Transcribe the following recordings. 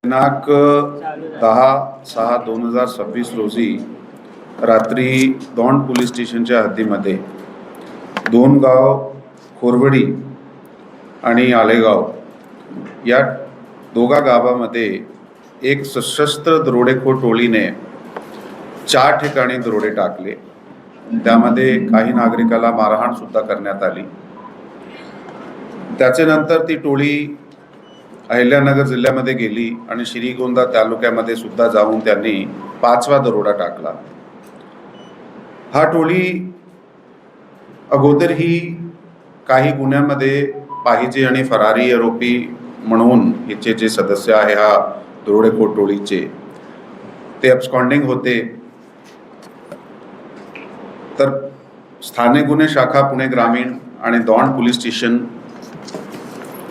दिनांक 10/6/2026 रोजी रात्री दौंड पोलीस स्टेशनच्या हद्दीमध्ये दोन गाव खोरवडी आणि आलेगाव या दोघा गावामध्ये एक सशस्त्र दरोडेखोर टोळीने 4 ठिकाणी दरोडे टाकले। त्यामध्ये काही नागरिकाला मारहाण सुद्धा करण्यात आली। त्याचे नंतर ती टोळी अहिल्यानगर जिल्ह्यामध्ये गेली आणि श्रीगोंदा तालुक्यामध्ये सुद्धा जाऊन त्यांनी 5वा दरोडा टाकला। हा टोळी अगोदरही काही गुन्ह्यामध्ये पाहिजे आणि फरारी आरोपी म्हणून याचे जे सदस्य आहे हा दरोडेखोर टोळीचे ते अब्स्कॉन्डिंग होते। तर स्थानिक गुन्हे शाखा पुणे ग्रामीण आणि दौंड पोलीस स्टेशन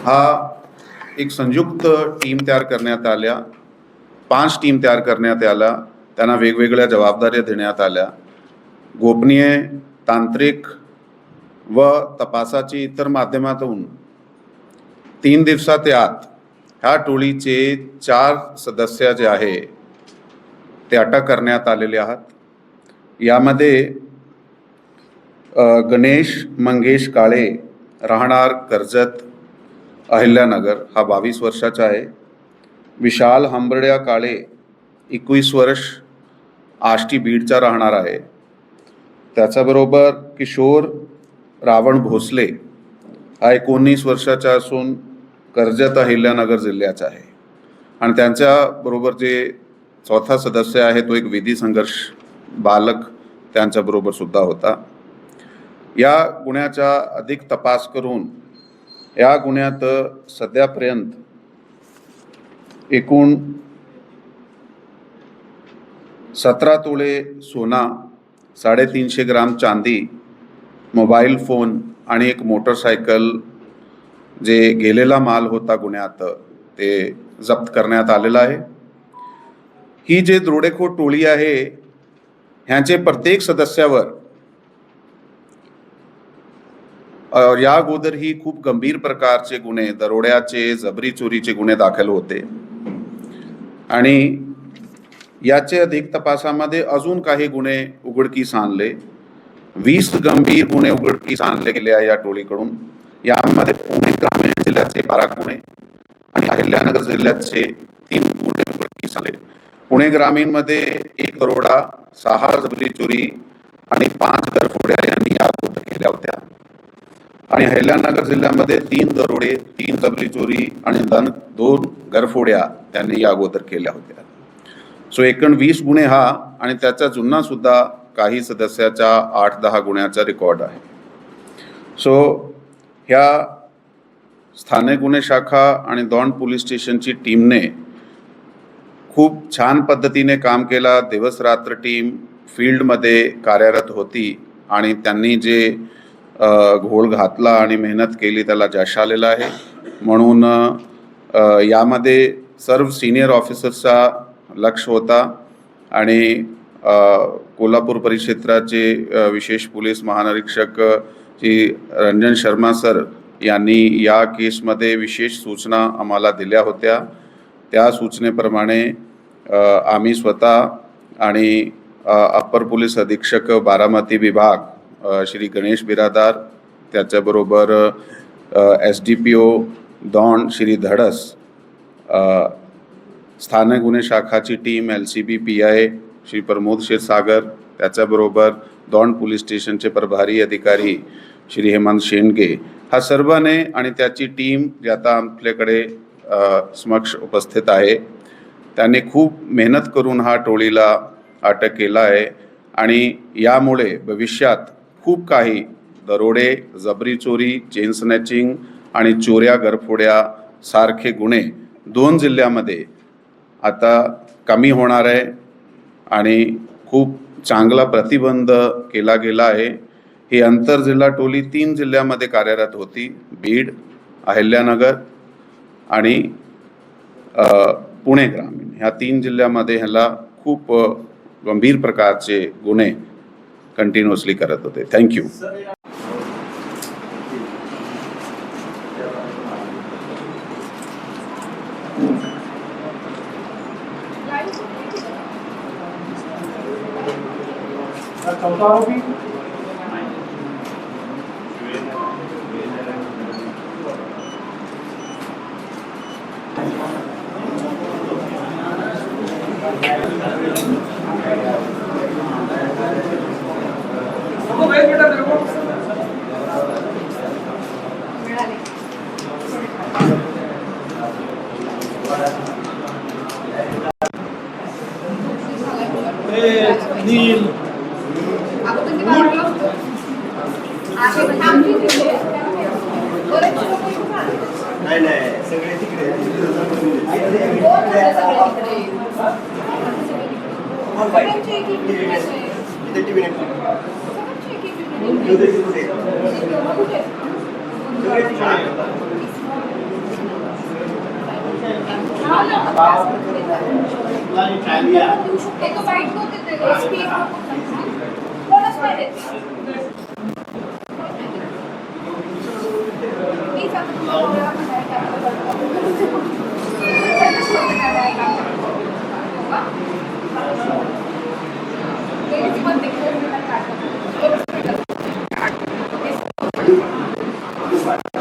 हा एक संयुक्त टीम तयार करण्यात आल्या। 5 टीम तयार करण्यात आल्या। त्यांना वेगवेगळ्या जबाबदाऱ्या देण्यात आल्या। गोपनीय, तांत्रिक व तपासाची इतर माध्यमातून 3 दिवसात आत ह्या टोळीचे 4 सदस्य जे आहे ते अटक करण्यात आलेले आहेत। यामध्ये गणेश मंगेश काळे राहणार कर्जत अहिल्यानगर हा 22 वर्षाचा आहे। विशाल हंबर्ड्या काळे 21 वर्ष आष्टी बीडचा राहणार आहे। त्याच्याबरोबर किशोर रावण भोसले हा 19 वर्षाचा असून कर्जत अहिल्यानगर जिल्ह्याचा आहे। आणि त्यांच्याबरोबर जे चौथा सदस्य आहे तो एक विधी संघर्ष बालक त्यांच्याबरोबर सुद्धा होता। या गुन्ह्याचा अधिक तपास करून या गुन्ह्यात सध्यापर्यंत एकूण 17 तोळे सोना, 350 ग्राम चांदी, मोबाईल फोन आणि एक मोटरसायकल जे गेलेला माल होता गुन्ह्यात ते जप्त करण्यात आलेला आहे। ही जे दरोडेखोर टोळी आहे ह्यांचे प्रत्येक सदस्यावर या अगोदरही खूप गंभीर प्रकारचे गुन्हे, दरोड्याचे, जबरी चोरीचे गुन्हे दाखल होते आणि याचे अधिक तपासामध्ये अजून काही गुन्हे उघडकीस आणले। 20 गंभीर गुन्हे उघडकीस आणले गेले आहे या टोळीकडून। यामध्ये पुणे ग्रामीण जिल्ह्याचे 12 गुन्हे आणि अहिल्यानगर जिल्ह्याचे 3 गुन्हे उघडकीस आले। पुणे ग्रामीण मध्ये 1 दरोडा, 6 जबरी चोरी आणि 5 घरफोड्या यांनी या अगोदर केल्या होत्या आणि अहिल्यानगर जिल्ह्यामध्ये 3 दरोडे, 3 जबरी चोरी आणि 2 घरफोड्या त्यांनी या अगोदर केल्या होत्या। सो एकूण 20 गुन्हे हा आणि त्याचा जुन्ना सुद्धा काही सदस्याचा 8-10 गुन्ह्याचा रेकॉर्ड आहे। सो ह्या स्थानिक गुन्हे शाखा आणि दौंड पोलीस स्टेशनची टीमने खूप छान पद्धतीने काम केला। दिवस रात्र टीम फील्डमध्ये कार्यरत होती आणि त्यांनी जे घोळ घातला आणि मेहनत केली त्याला यश आलेलं आहे। म्हणून यामध्ये सर्व सिनियर ऑफिसर्सचा लक्ष होता आणि कोल्हापूर परिक्षेत्राचे विशेष पोलीस महानिरीक्षक श्री रंजन शर्मा सर यांनी या केसमध्ये विशेष सूचना आम्हाला दिल्या होत्या। त्या सूचनेप्रमाणे आम्ही स्वतः आणि अप्पर पोलीस अधीक्षक बारामती विभाग श्री गणेश बिरादार, त्याच्याबरोबर SDPO दौंड श्री धडस, स्थानिक गुन्हे शाखाची team LCB PI Shri Pramod Kshirsagar, त्याच्याबरोबर दौंड पोलीस स्टेशनचे प्रभारी अधिकारी श्री हेमंत शेंडगे, हा सर्वांनी आणि त्याची टीम जी आता आपल्याकडे समक्ष उपस्थित आहे त्यांनी खूप मेहनत करून हा टोळीला अटक केला आहे आणि यामुळे भविष्यात खूप काही दरोडे, जबरी चोरी, चेन स्नॅचिंग आणि चोऱ्या घरफोड्या सारखे गुन्हे 2 जिल्ह्यामध्ये आता कमी होणार आहे आणि खूप चांगला प्रतिबंध केला गेला आहे। ही आंतरजिल्हा टोळी 3 जिल्ह्यामध्ये कार्यरत होती, बीड, अहिल्यानगर आणि पुणे ग्रामीण। ह्या 3 जिल्ह्यामध्ये ह्याला खूप गंभीर प्रकारचे गुन्हे कंटिन्युअसली करत होते। थँक्यू। चौथा आरोपी नील नाही नाही सगळे तिकडे Thank you.